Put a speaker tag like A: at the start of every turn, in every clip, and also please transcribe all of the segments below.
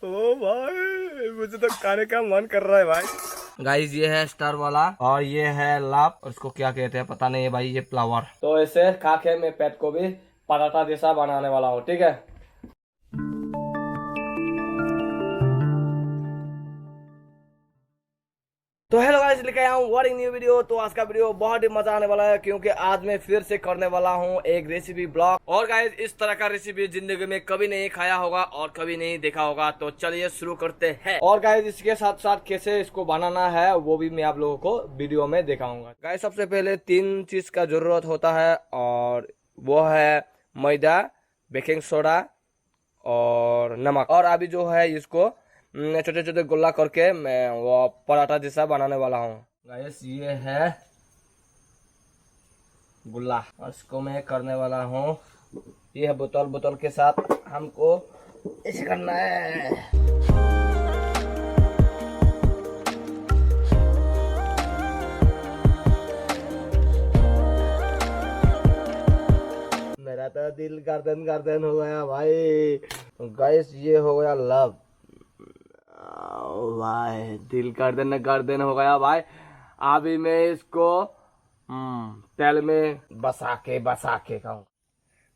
A: ओ भाई मुझे तो खाने का मन कर रहा है भाई। गाइस ये है स्टार वाला और ये है लाप और इसको क्या कहते हैं पता नहीं है भाई, ये फ्लावर। तो इसे खा के मैं पेट को भी पराठा जैसा बनाने वाला हूँ, ठीक है। तो हेलो गाइस, लेके आया हूँ वार्निंग न्यू वीडियो। तो आज का वीडियो बहुत ही मजा आने वाला है क्योंकि आज मैं फिर से करने वाला हूँ एक रेसिपी ब्लॉग। और गाइस इस तरह का रेसिपी जिंदगी में कभी नहीं खाया होगा और कभी नहीं देखा होगा। तो चलिए शुरू करते हैं। और गाइस इसके साथ साथ कैसे इसको बनाना है वो भी मैं आप लोगों को वीडियो में दिखाऊंगा। गाइस सबसे पहले 3 चीज का जरूरत होता है और वो है मैदा, बेकिंग सोडा और नमक। और अभी जो है इसको छोटे छोटे गोला करके मैं वो पराठा जैसा बनाने वाला हूँ। गाइस ये है गुल्ला और इसको मैं करने वाला हूँ। ये है बोतल, बोतल के साथ हमको ऐसे करना है। मेरा तो दिल गर्दन गर्दन हो गया भाई। गाइस ये हो गया लव भाई, दिल गर्दन गर्दन हो गया भाई। अभी मैं इसको तेल में बसा के खाऊं।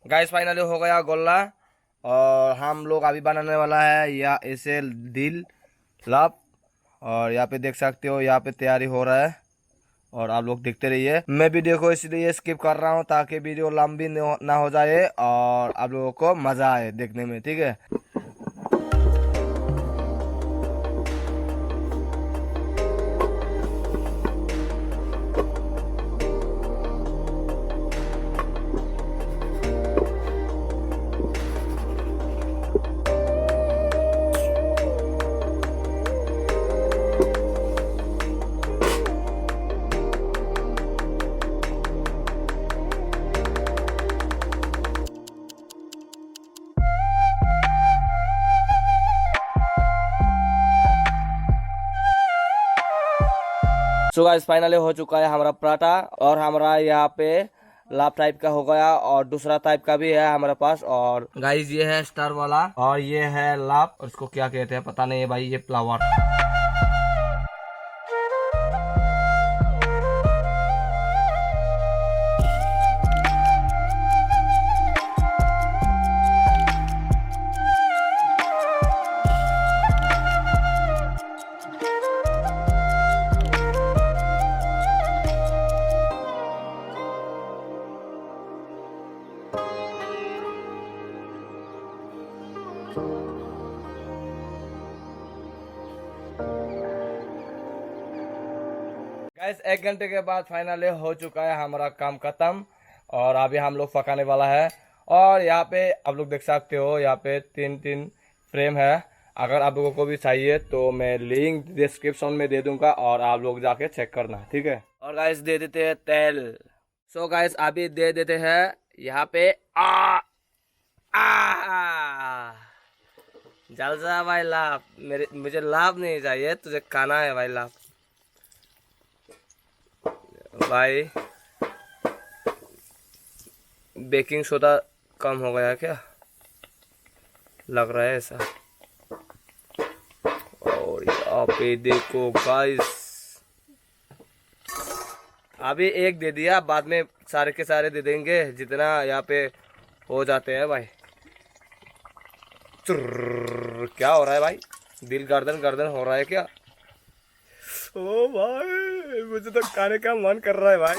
A: गाइस फाइनली हो गया गोला और हम लोग अभी बनाने वाला है या इसे दिल लव। और यहाँ पे देख सकते हो, यहाँ पे तैयारी हो रहा है और आप लोग देखते रहिए। मैं वीडियो को इसलिए स्किप कर रहा हूँ ताकि वीडियो लंबी ना हो जाए और आप लोगों को मजा आए देखने में, ठीक है। सो गाइस फाइनली हो चुका है हमारा पराठा और हमारा यहाँ पे लाप टाइप का हो गया और दूसरा टाइप का भी है हमारे पास। और गाइस ये है स्टार वाला और ये है लाप और इसको क्या कहते हैं पता नहीं है भाई, ये फ्लावर। गाइस 1 घंटे के बाद फाइनली हो चुका है हमारा काम खत्म और अभी हम लोग पकाने वाला है। और यहाँ पे आप लोग देख सकते हो, यहाँ पे 3 फ्रेम है। अगर आप लोगों को भी चाहिए तो मैं लिंक डिस्क्रिप्शन में दे दूंगा और आप लोग जाके चेक करना, ठीक है। और गाइस दे देते हैं तेल। सो गाइस अभी दे देते हैं यहाँ पे जल जा भाई लाभ। मुझे लाभ नहीं चाहिए, तुझे खाना है भाई लाभ। भाई बेकिंग सोडा कम हो गया क्या, लग रहा है ऐसा। और यहाँ पे देखो गाइस, अभी एक दे दिया, बाद में सारे के सारे दे देंगे जितना यहाँ पे हो जाते हैं भाई। क्या हो रहा है भाई, दिल गर्दन गर्दन हो रहा है क्या? ओ भाई मुझे तो खाने का मन कर रहा है भाई।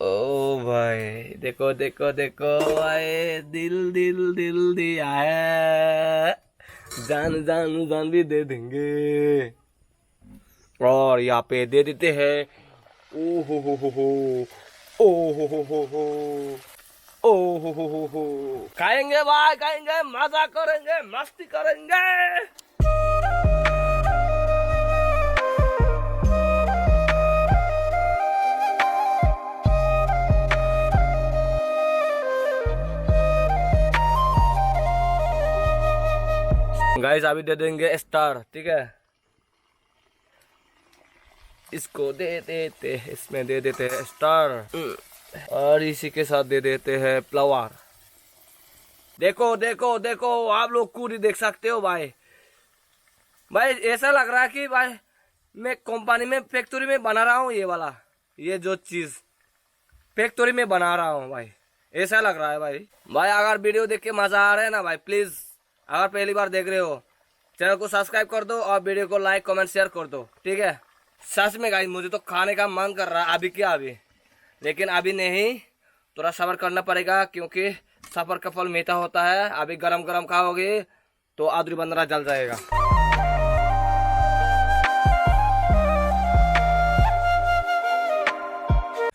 A: ओ भाई देखो देखो देखो भाई, दिल दिल दिल दिया है, जान जान जान भी दे देंगे। और यहाँ पे दे देते हैं ओ हो ओ हो ओ हो। खाएंगे भाई खाएंगे, मजा करेंगे, मस्ती करेंगे। गाइस अभी दे देंगे स्टार, ठीक है। इसको दे देते, इसमें दे देते हैं स्टार और इसी के साथ दे देते हैं फ्लावर। देखो देखो देखो, आप लोग पूरी देख सकते हो भाई। भाई ऐसा लग रहा है कि भाई मैं कंपनी में फैक्ट्री में बना रहा हूँ, ये वाला ये जो चीज फैक्ट्री में बना रहा हूँ भाई, ऐसा लग रहा है भाई। अगर वीडियो देख के मजा आ रहा है ना भाई, प्लीज अगर पहली बार देख रहे हो चैनल को सब्सक्राइब कर दो और वीडियो को लाइक कमेंट शेयर कर दो, ठीक है। सच में गाइस मुझे तो खाने का मन कर रहा है अभी क्या अभी, लेकिन अभी नहीं, थोड़ा सब्र करना पड़ेगा क्योंकि सफर का फल मीठा होता है। अभी गरम गरम खाओगे तो आदरी बंदरा जल जाएगा।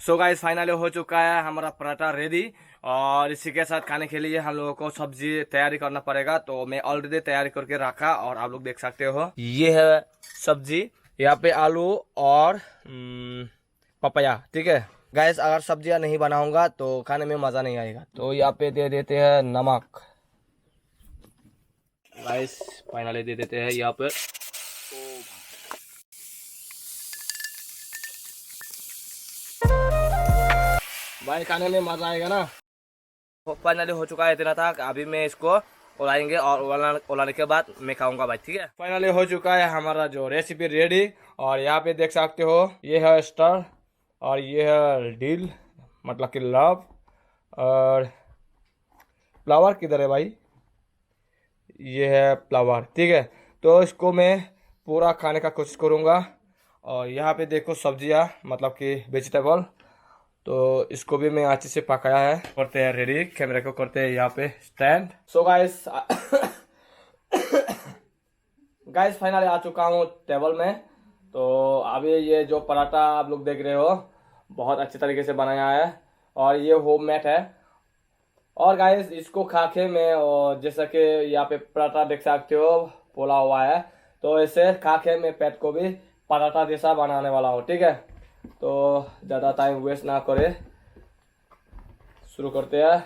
A: सो गाइस फाइनली हो चुका है हमारा पराठा रेडी, और इसी के साथ खाने के लिए हम लोगों को सब्जी तैयारी करना पड़ेगा। तो मैं ऑलरेडी तैयारी करके रखा और आप लोग देख सकते हो, ये है सब्जी, यहाँ पे आलू और पपाया, ठीक है गाइस। अगर सब्जियां नहीं बनाऊंगा तो खाने में मजा नहीं आएगा। तो यहाँ पे दे देते हैं नमक गाइस, फाइनली दे देते हैं यहाँ पे। भाई खाने में मजा आएगा ना। फाइनली हो चुका है इतना था, अभी मैं इसको उलाएंगे और उलाने के बाद मैं खाऊंगा भाई, ठीक है। फाइनली हो चुका है हमारा जो रेसिपी रेडी, और यहाँ पे देख सकते हो ये है स्टार और ये है दिल मतलब कि लव, और फ्लावर किधर है भाई, ये है फ्लावर, ठीक है। तो इसको मैं पूरा खाने का कोशिश करूँगा। और यहाँ पे देखो सब्जियाँ मतलब कि वेजिटेबल, तो इसको भी मैं अच्छे से पकाया है। करते हैं रेडी, कैमरे को करते हैं यहाँ पे stand. So guys guys finally आ चुका हूँ टेबल में। तो अभी ये जो पराठा आप लोग देख रहे हो बहुत अच्छे तरीके से बनाया है, और ये होममेड है। और गाइस इसको खा के मैं, और जैसा कि यहाँ पे पराठा देख सकते हो पोला हुआ है, तो इसे खा के मैं पेट को भी पराठा जैसा बनाने वाला हूँ, ठीक है। तो ज़्यादा टाइम वेस्ट ना करे, शुरू करते हैं।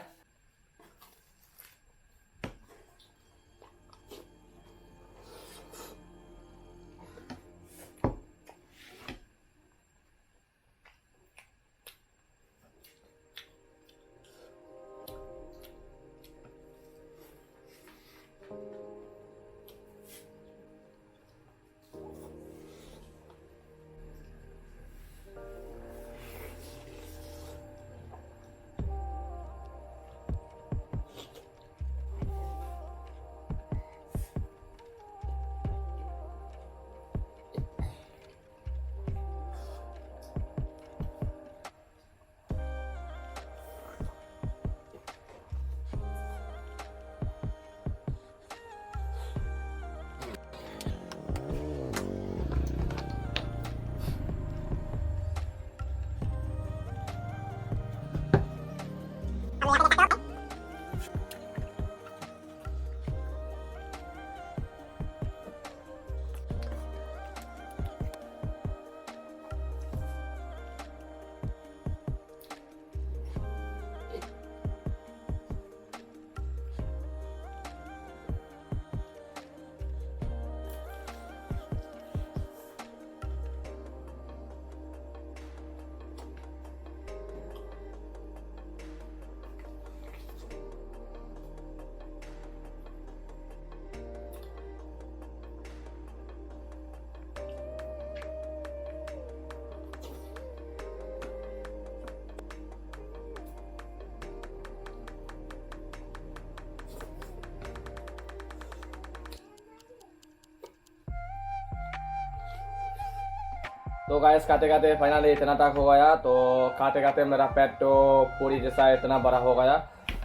A: तो गाइस खाते खाते फाइनली इतना तक हो गया। तो खाते खाते मेरा पेट तो पूरी जैसा इतना बड़ा हो गया।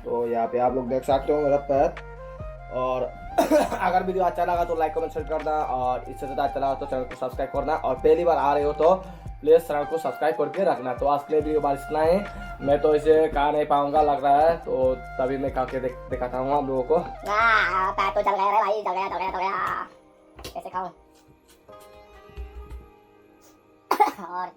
A: तो यहाँ पे आप लोग देख सकते हो मेरा पेट। और अगर वीडियो अच्छा लगा तो लाइक कमेंट शेयर करना, और इससे ज़्यादा अच्छा लगा तो चैनल को सब्सक्राइब करना, और पहली बार आ रहे हो तो प्लीज़ चैनल को सब्सक्राइब करके रखना। तो आज के लिए वीडियो बार इतना ही। मैं तो इसे खा नहीं पाऊंगा लग रहा है, तो तभी मैं खा के दिखाता हूँ आप लोगों को।
B: पैर तो जल गया रे भाई, जल गया कैसे खाऊं। और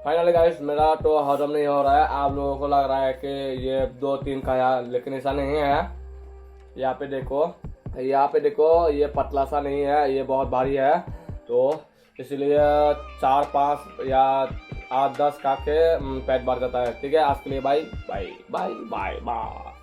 A: फाइनली गाइस मेरा तो हजम नहीं हो रहा है। आप लोगों को लग रहा है कि ये 2-3 खाया, लेकिन ऐसा नहीं है। यहाँ पे देखो ये पतला सा नहीं है, ये बहुत भारी है। तो इसलिए 4-5 या 8-10 खा के पेट भर जाता है। ठीक है, आज के लिए bye bye bye bye bye.